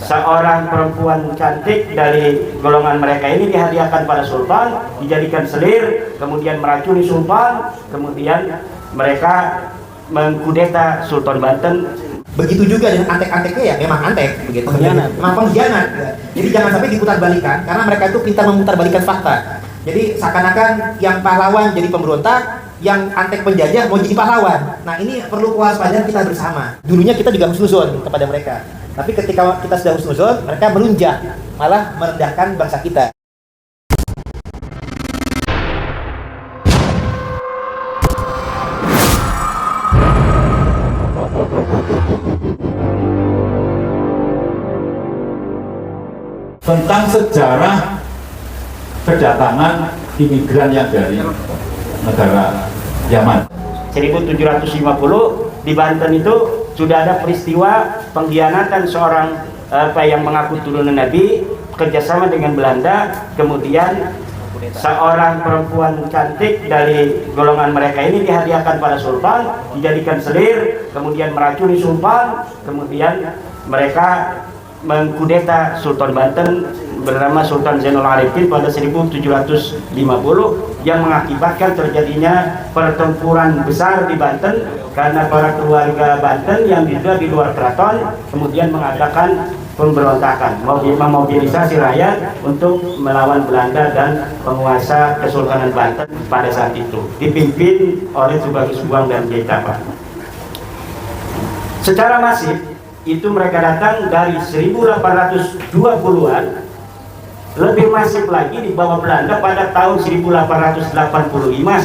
seorang perempuan cantik dari golongan mereka ini dihadiahkan pada sultan, dijadikan selir, kemudian meracuni sultan, kemudian mereka mengkudeta Sultan Banten. Begitu juga dengan antek-anteknya, ya memang antek begitu, memang pengkhianat. Jadi jangan sampai diputar-balikan, karena mereka itu pintar memutar-balikan fakta. Jadi seakan-akan yang pahlawan jadi pemberontak, yang antek penjajah mau jadi pahlawan. Nah, ini perlu kewaspadaan kita bersama. Dulunya kita juga husnuzon kepada mereka, tapi ketika kita sudah husnuzon, mereka melunjak, malah merendahkan bangsa kita. Tentang sejarah kedatangan imigran yang dari negara Yaman. 1750 di Banten itu sudah ada peristiwa pengkhianatan seorang yang mengaku turunan Nabi kerjasama dengan Belanda, kemudian seorang perempuan cantik dari golongan mereka ini dihadiahkan pada sultan, dijadikan selir, kemudian meracuni sultan, kemudian mereka mengkudeta Sultan Banten bernama Sultan Zainul Arifin pada 1750 yang mengakibatkan terjadinya pertempuran besar di Banten karena para keluarga Banten yang juga di luar keraton kemudian mengadakan pemberontakan, memobilisasi rakyat untuk melawan Belanda dan penguasa Kesultanan Banten pada saat itu dipimpin oleh Tubagus Buang dan Kiai Tapa. Secara masif itu mereka datang dari 1820-an, lebih masif lagi di bawah Belanda pada tahun 1885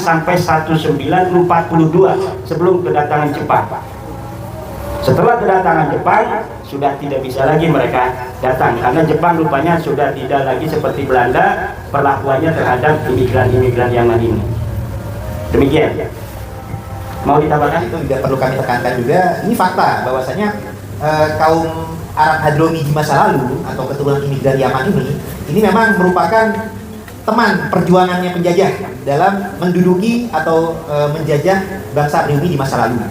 sampai 1942 sebelum kedatangan Jepang. Setelah kedatangan Jepang sudah tidak bisa lagi mereka datang karena Jepang rupanya sudah tidak lagi seperti Belanda perlakuannya terhadap imigran-imigran Yaman ini. Demikian. Mau ditambahkan? Itu juga perlu kami tekankan juga, ini fakta bahwasanya kaum Arab Hadromi di masa lalu atau keturunan imigran Yaman ini memang merupakan teman perjuangannya penjajah dalam menduduki atau menjajah bangsa pribumi di masa lalu.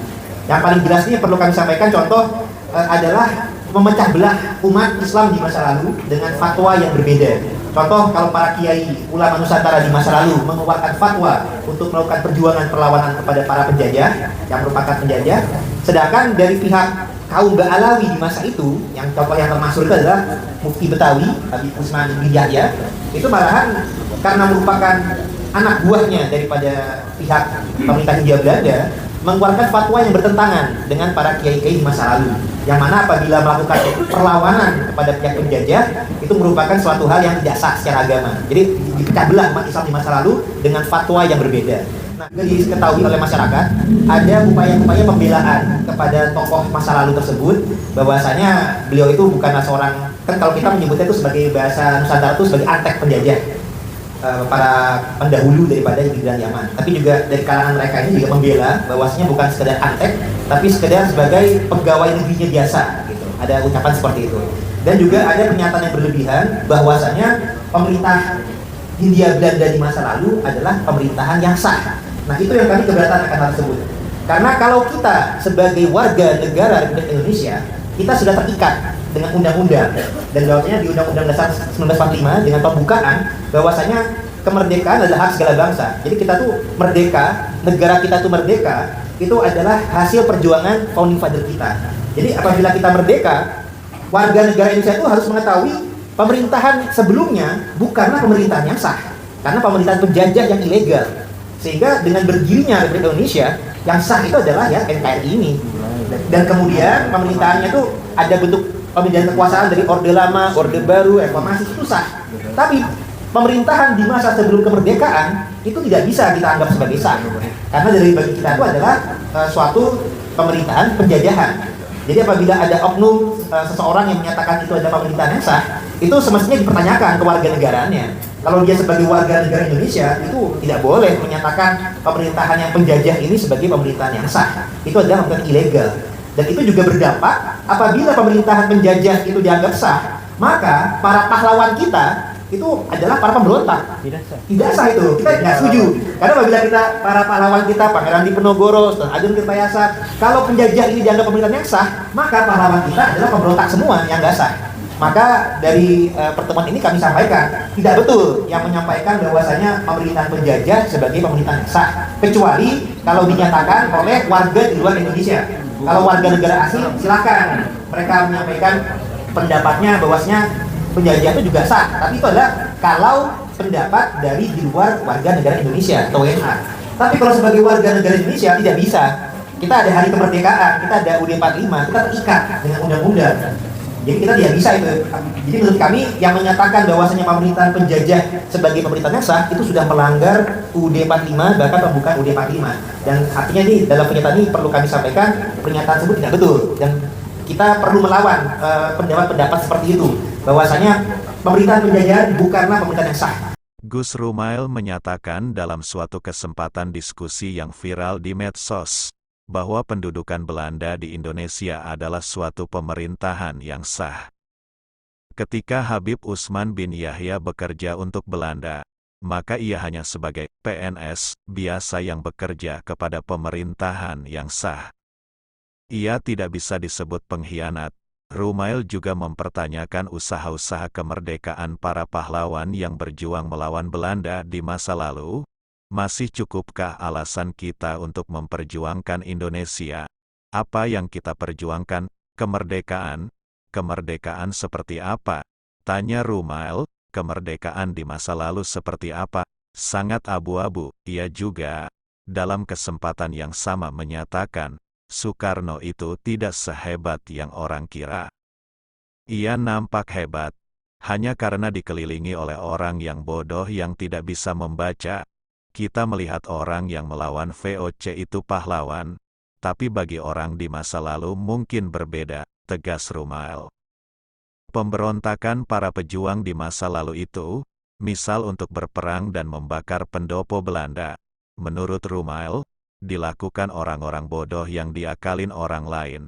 Yang paling jelas ini perlu kami sampaikan contoh adalah memecah belah umat Islam di masa lalu dengan fatwa yang berbeda. Contoh, kalau para kiai ulama Nusantara di masa lalu mengeluarkan fatwa untuk melakukan perjuangan perlawanan kepada para penjajah yang merupakan penjajah, sedangkan dari pihak kaum Ba'alawi di masa itu, yang contoh yang termasuk itu adalah Mufti Betawi, Habib Usman bin Yahya, itu malahan karena merupakan anak buahnya daripada pihak pemerintah Hindia Belanda, mengeluarkan fatwa yang bertentangan dengan para kiai-kiai di masa lalu, yang mana apabila melakukan perlawanan kepada pihak penjajah itu merupakan suatu hal yang tidak sah secara agama. Jadi dipecah belah umat Islam di masa lalu dengan fatwa yang berbeda. Nah, diketahui oleh masyarakat ada upaya-upaya pembelaan kepada tokoh masa lalu tersebut, bahwasanya beliau itu bukanlah seorang, kan kalau kita menyebutnya itu sebagai bahasa Nusantara itu sebagai antek penjajah, para pendahulu daripada imigran Yaman. Tapi juga dari kalangan mereka ini juga membela bahwasanya bukan sekedar antek, tapi sekedar sebagai pegawai negerinya biasa gitu. Ada ucapan seperti itu. Dan juga ada pernyataan yang berlebihan bahwasanya pemerintah Hindia Belanda di masa lalu adalah pemerintahan yang sah. Nah, itu yang kami keberatan akan hal tersebut. Karena kalau kita sebagai warga negara Republik Indonesia, kita sudah terikat dengan undang-undang, dan bahwasanya di Undang-Undang Dasar 1945 dengan pembukaan bahwasanya kemerdekaan adalah hak segala bangsa. Jadi kita tuh merdeka, negara kita tuh merdeka, itu adalah hasil perjuangan founding father kita. Jadi apabila kita merdeka, warga negara Indonesia itu harus mengetahui pemerintahan sebelumnya bukanlah pemerintahan yang sah, karena pemerintahan penjajah yang ilegal. Sehingga dengan berdirinya Republik Indonesia, yang sah itu adalah ya NKRI ini. Dan kemudian pemerintahannya itu ada bentuk pemilihan kekuasaan dari Orde Lama, Orde Baru, Reformasi, itu sah. Tapi pemerintahan di masa sebelum kemerdekaan itu tidak bisa kita anggap sebagai sah. Karena dari bagi kita itu adalah suatu pemerintahan penjajahan. Jadi apabila ada oknum seseorang yang menyatakan itu adalah pemerintahan yang sah, itu semestinya dipertanyakan ke warga negaranya. Kalau dia sebagai warga negara Indonesia, itu tidak boleh menyatakan pemerintahan yang penjajah ini sebagai pemerintahan yang sah. Itu adalah pemerintahan ilegal. Dan itu juga berdampak apabila pemerintahan penjajah itu dianggap sah, maka para pahlawan kita itu adalah para pemberontak. Tidak sah itu. Kita tidak setuju. Karena apabila kita para pahlawan kita, Pangeran Diponegoro, Sultan Agung Tirtayasa, kalau penjajah ini dianggap pemerintahan yang sah, maka pahlawan kita adalah pemberontak semua yang nggak sah. Maka dari pertemuan ini kami sampaikan, tidak betul yang menyampaikan bahwasanya pemerintahan penjajah sebagai pemerintahan yang sah, kecuali kalau dinyatakan oleh warga di luar Indonesia. Kalau warga negara asing silakan mereka menyampaikan pendapatnya bahwasanya penjajah itu juga sah, tapi itu adalah kalau pendapat dari di luar warga negara Indonesia atau WNA. Tapi kalau sebagai warga negara Indonesia tidak bisa. Kita ada hari kemerdekaan, kita ada UUD 45, kita terikat dengan undang-undang. Jadi kita tidak bisa itu. Jadi menurut kami yang menyatakan bahwasanya pemerintahan penjajah sebagai pemerintahan yang sah itu sudah melanggar UUD 45, bahkan pembukaan UUD 45. Dan artinya ini dalam pernyataan ini perlu kami sampaikan pernyataan tersebut tidak betul dan kita perlu melawan pendapat-pendapat seperti itu bahwasanya pemerintahan penjajah bukanlah pemerintahan yang sah. Gus Rumail menyatakan dalam suatu kesempatan diskusi yang viral di medsos bahwa pendudukan Belanda di Indonesia adalah suatu pemerintahan yang sah. Ketika Habib Utsman bin Yahya bekerja untuk Belanda, maka ia hanya sebagai PNS biasa yang bekerja kepada pemerintahan yang sah. Ia tidak bisa disebut pengkhianat. Rumail juga mempertanyakan usaha-usaha kemerdekaan para pahlawan yang berjuang melawan Belanda di masa lalu. Masih cukupkah alasan kita untuk memperjuangkan Indonesia? Apa yang kita perjuangkan? Kemerdekaan? Kemerdekaan seperti apa? Tanya Rumail, kemerdekaan di masa lalu seperti apa? Sangat abu-abu. Ia juga, dalam kesempatan yang sama menyatakan, Soekarno itu tidak sehebat yang orang kira. Ia nampak hebat, hanya karena dikelilingi oleh orang yang bodoh yang tidak bisa membaca. Kita melihat orang yang melawan VOC itu pahlawan, tapi bagi orang di masa lalu mungkin berbeda, tegas Rumail. Pemberontakan para pejuang di masa lalu itu, misal untuk berperang dan membakar pendopo Belanda, menurut Rumail, dilakukan orang-orang bodoh yang diakalin orang lain.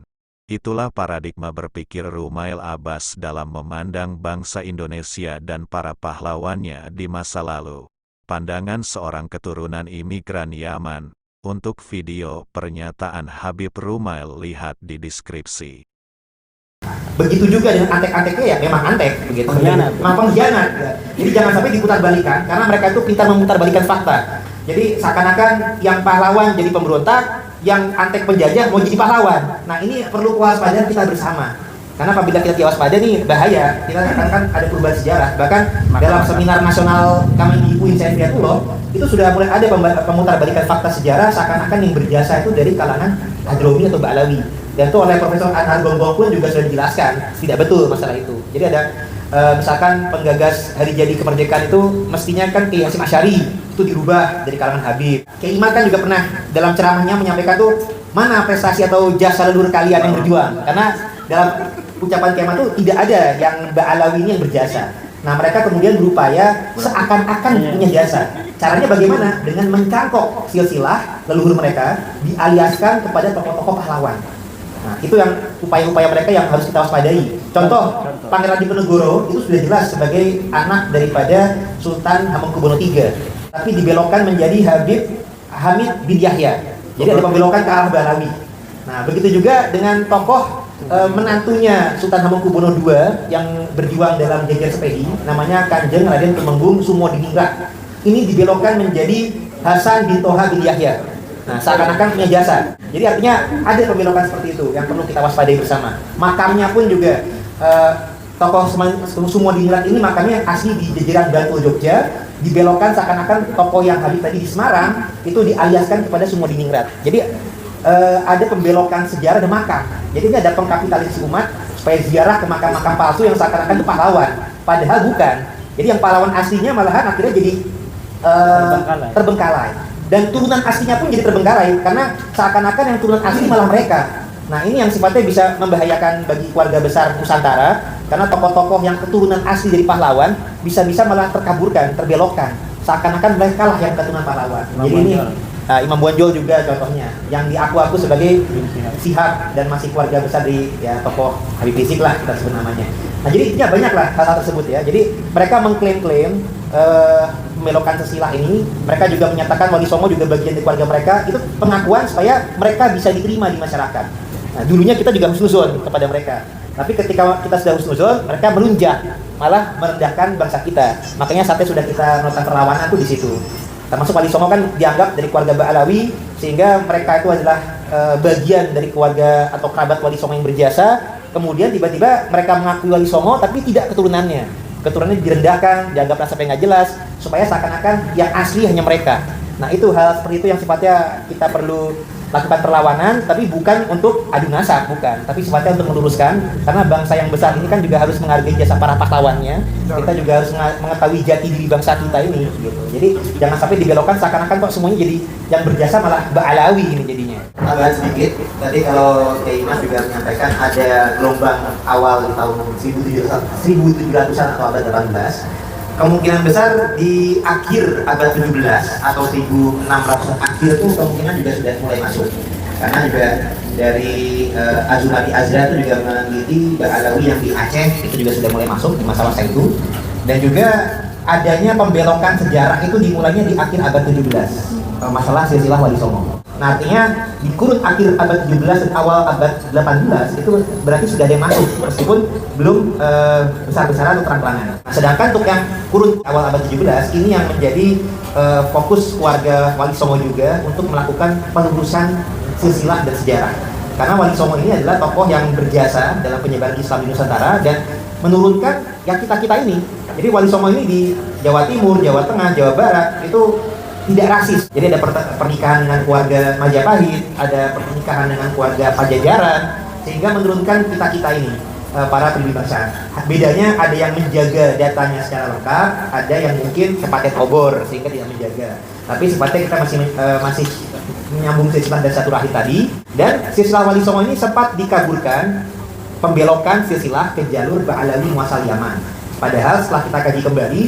Itulah paradigma berpikir Rumail Abbas dalam memandang bangsa Indonesia dan para pahlawannya di masa lalu. Pandangan seorang keturunan imigran Yaman. Untuk video pernyataan Habib Rumail lihat di deskripsi. Begitu juga dengan antek-anteknya ya memang antek begitu. Memang pengkhianat. Ya. Jadi jangan sampai diputar-balikan karena mereka itu pintar memutar-balikan fakta. Jadi seakan-akan yang pahlawan jadi pemberontak, yang antek penjajah mau jadi pahlawan. Nah ini perlu kewaspadaan kita bersama. Karena apabila kita tidak waspada nih bahaya, kita akan ada perubahan sejarah. Bahkan dalam seminar nasional kami di UIN Sayyidiyatullah itu sudah mulai ada pemutarbalikan fakta sejarah seakan-akan yang berjasa itu dari kalangan Hadromi atau Ba'alawi. Dan itu oleh Profesor Anhar Gonggong pun juga sudah dijelaskan tidak betul masalah itu. Jadi ada misalkan penggagas hari jadi kemerdekaan itu mestinya kan Kiai Hasyim Asy'ari itu dirubah dari kalangan Habib. Kiai Imam kan juga pernah dalam ceramahnya menyampaikan tuh mana prestasi atau jasa leluhur kalian yang berjuang. Karena dalam ucapan Kiai Imam itu tidak ada yang Ba'alawi ini yang berjasa. Nah mereka kemudian berupaya seakan-akan punya jasa. Caranya bagaimana? Dengan mencangkok silsilah leluhur mereka dialiaskan kepada tokoh-tokoh pahlawan. Nah itu yang upaya-upaya mereka yang harus kita waspadai. Contoh, Pangeran Diponegoro itu sudah jelas sebagai anak daripada Sultan Hamengkubuwono III, tapi dibelokkan menjadi Habib Hamid bin Yahya. Jadi ada pembelokan ke arah Ba'alawi. Nah begitu juga dengan tokoh menantunya Sultan Hamengkubuwono II yang berjuang dalam jajar Sepedi, namanya Kanjeng Raden Tumenggung Sumodiningrat. Ini dibelokkan menjadi Hasan bin Toha bin Yahya. Nah, seakan-akan punya jasa. Jadi artinya ada pembelokan seperti itu yang perlu kita waspadai bersama. Makamnya pun juga tokoh Sumodiningrat ini makamnya asli di jajaran Bantul Jogja, dibelokkan seakan-akan tokoh yang Habib tadi di Semarang itu dialiaskan kepada Sumodiningrat. Jadi ada pembelokan sejarah dan makam. Jadi ini ada pengkapitalisasi umat supaya ziarah ke makam-makam palsu yang seakan-akan itu pahlawan, padahal bukan. Jadi yang pahlawan aslinya malahan akhirnya jadi terbengkalai. Dan turunan aslinya pun jadi terbengkalai karena seakan-akan yang turunan asli malah mereka. Nah ini yang sifatnya bisa membahayakan bagi keluarga besar Nusantara karena tokoh-tokoh yang keturunan asli dari pahlawan bisa-bisa malah terkaburkan, terbelokkan. Seakan-akan mereka lah yang keturunan pahlawan. Jadi ini Imam Bonjol juga contohnya yang diaku-aku sebagai Sihab dan masih keluarga besar di ya tokoh Habib Rizik lah kita sebut namanya. Nah jadi ya banyak lah hal-hal tersebut ya. Jadi mereka mengklaim-klaim membelokkan silsilah ini. Mereka juga menyatakan Wali Songo juga bagian dari keluarga mereka. Itu pengakuan supaya mereka bisa diterima di masyarakat. Nah dulunya kita juga husnuzon kepada mereka. Tapi ketika kita sudah husnuzon, mereka melunjak, malah merendahkan bangsa kita. Makanya sampai sudah kita melakukan perlawanan tuh di situ. Termasuk Wali Songo kan dianggap dari keluarga Ba'alawi, sehingga mereka itu adalah bagian dari keluarga atau kerabat Wali Songo yang berjasa. Kemudian tiba-tiba mereka mengakui Wali Songo tapi tidak keturunannya. Keturunannya direndahkan, dianggap sampai nggak jelas, supaya seakan-akan yang asli hanya mereka. Nah, itu hal seperti itu yang sifatnya kita perlu lakukan perlawanan, tapi bukan untuk adu nasab, bukan, tapi sifatnya untuk meluruskan, karena bangsa yang besar ini kan juga harus menghargai jasa para pahlawannya. Kita juga harus mengetahui jati diri bangsa kita ini, gitu. Jadi jangan sampai dibelokkan seakan-akan kok semuanya jadi yang berjasa malah Ba'alawi ini jadinya. Agak sedikit, tadi kalau Kiai Mas juga menyampaikan ada gelombang awal di tahun 1700-an atau abad 18. Kemungkinan besar di akhir abad 17 atau 1600 akhir itu kemungkinan juga sudah mulai masuk. Karena juga dari Azumati Azra itu juga meneliti Ba'alawi yang di Aceh itu juga sudah mulai masuk di masa-masa itu. Dan juga adanya pembelokan sejarah itu dimulainya di akhir abad 17. Masalah silsilah Wali Songo. Nah, artinya di kurun akhir abad 17 dan awal abad 18 itu berarti sudah ada yang masuk, meskipun belum besar-besaran atau terang-terangan. Nah, sedangkan untuk yang kurun awal abad 17 ini yang menjadi fokus keluarga Wali Songo juga untuk melakukan penelusuran silsilah dan sejarah. Karena Wali Songo ini adalah tokoh yang berjasa dalam penyebaran Islam di Nusantara dan menurunkan yang kita ini. Jadi Wali Songo ini di Jawa Timur, Jawa Tengah, Jawa Barat itu tidak rasis. Jadi ada pernikahan dengan keluarga Majapahit, ada pernikahan dengan keluarga Pajajaran, sehingga menurunkan kita ini, para pribumi bangsa. Bedanya ada yang menjaga datanya secara lengkap, ada yang mungkin sepaket obor sehingga tidak menjaga. Tapi sepatutnya kita masih menyambung silsilah dan satu rahim tadi. Dan silsilah Wali Songo ini sempat dikabulkan pembelokan silsilah ke jalur Ba'alawi muasal Yaman. Padahal setelah kita kaji kembali,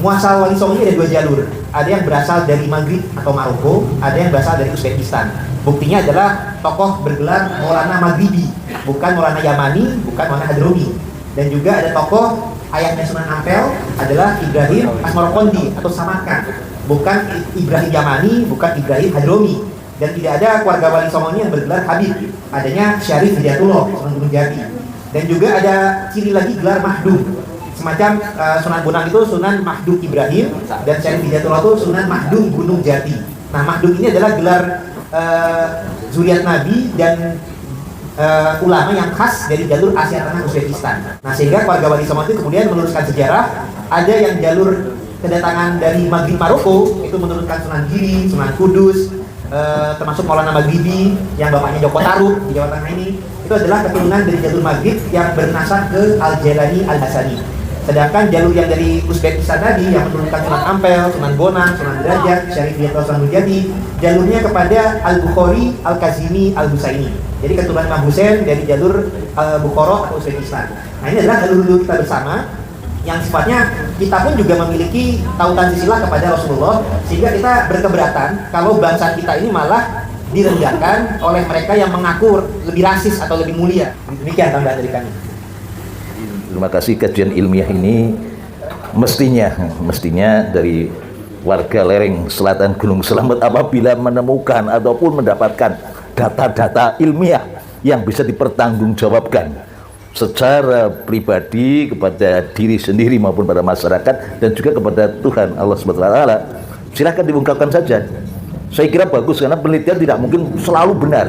muasal Wali Songo ini ada dua jalur. Ada yang berasal dari Maghrib atau Maroko, ada yang berasal dari Uzbekistan. Buktinya adalah tokoh bergelar Maulana Maghribi, bukan Maulana Yamani, bukan Maulana Hadromi. Dan juga ada tokoh ayahnya Sunan Ampel adalah Ibrahim Asmarokondi atau Samarkand, bukan Ibrahim Yamani, bukan Ibrahim Hadromi. Dan tidak ada keluarga Wali Songo ini yang bergelar Habib. Adanya Syarif Hidayatullah, Sunan Gunung Jati. Dan juga ada ciri lagi gelar Mahdum. Semacam Sunan Bonang itu Sunan Mahdum Ibrahim, dan Syarif Hidayatullah itu Sunan Mahdum Gunung Jati. Nah, Mahdum ini adalah gelar zuriat Nabi dan ulama yang khas dari jalur Asia Tengah Uzbekistan. Nah, sehingga keluarga Wali Songo itu kemudian meluruskan sejarah. Ada yang jalur kedatangan dari Maghrib Maroko, itu menurunkan Sunan Giri, Sunan Kudus, termasuk Maulana Maghribi yang bapaknya Joko Tarub di Jawa Tengah ini. Itu adalah keturunan dari jalur Maghrib yang bernasab ke Al-Jalani Al-Hasani. Sedangkan jalur yang dari Uzbekistan tadi yang menurunkan Sunan Ampel, Sunan Bonang, Sunan Derajat, Syarif Hidayatullah, Sunan Nurjati, jalurnya kepada Al-Bukhari, Al-Kazimi, Al-Husaini. Jadi keturunan Imam Husain dari jalur Bukhara atau Uzbekistan. Nah, ini adalah jalur kita bersama yang sifatnya kita pun juga memiliki tautan silsilah kepada Rasulullah, sehingga kita berkeberatan kalau bangsa kita ini malah direndahkan oleh mereka yang mengaku lebih rasis atau lebih mulia. Demikian tambahan dari kami. Terima kasih. Kajian ilmiah ini mestinya dari warga lereng selatan Gunung Selamet apabila menemukan ataupun mendapatkan data-data ilmiah yang bisa dipertanggungjawabkan secara pribadi kepada diri sendiri maupun pada masyarakat dan juga kepada Tuhan Allah SWT, silahkan diungkapkan saja. Saya kira bagus karena penelitian tidak mungkin selalu benar.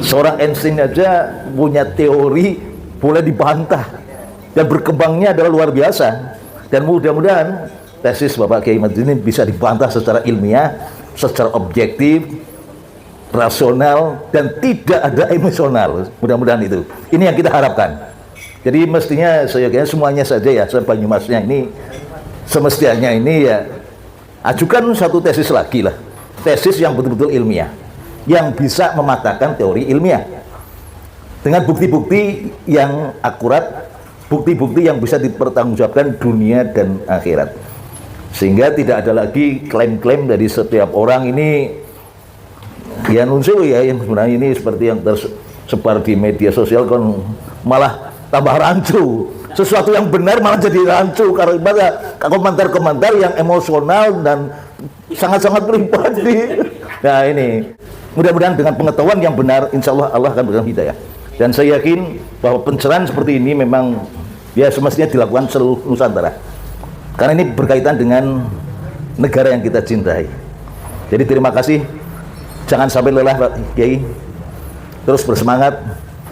Seorang Einstein aja punya teori boleh dibantah dan berkembangnya adalah luar biasa. Dan mudah-mudahan tesis Bapak Kiai Madri ini bisa dibantah secara ilmiah, secara objektif, rasional, dan tidak ada emosional. Mudah-mudahan itu. Ini yang kita harapkan. Jadi mestinya saya kira semuanya saja ya, saya Banyumasnya ini semestinya ini ya ajukan satu tesis lagi lah. Tesis yang betul-betul ilmiah, yang bisa mematahkan teori ilmiah dengan bukti-bukti yang akurat, bukti-bukti yang bisa dipertanggungjawabkan dunia dan akhirat. Sehingga tidak ada lagi klaim-klaim dari setiap orang ini ya nunsul ya, yang sebenarnya ini seperti yang tersebar di media sosial kan malah tambah rancu. Sesuatu yang benar malah jadi rancu karena komentar-komentar yang emosional dan sangat-sangat pribadi. Nah ini mudah-mudahan dengan pengetahuan yang benar, insya Allah Allah akan berikan hidayah. Dan saya yakin bahwa pencerahan seperti ini memang ya semestinya dilakukan seluruh Nusantara. Karena ini berkaitan dengan negara yang kita cintai. Jadi terima kasih. Jangan sampai lelah Pak Kiai. Terus bersemangat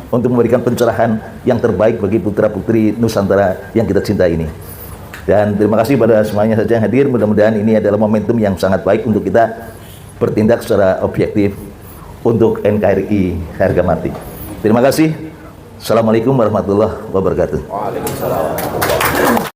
untuk memberikan pencerahan yang terbaik bagi putra-putri Nusantara yang kita cintai ini. Dan terima kasih pada semuanya saja yang hadir. Mudah-mudahan ini adalah momentum yang sangat baik untuk kita bertindak secara objektif untuk NKRI harga mati. Terima kasih. Assalamualaikum warahmatullahi wabarakatuh. Waalaikumsalam.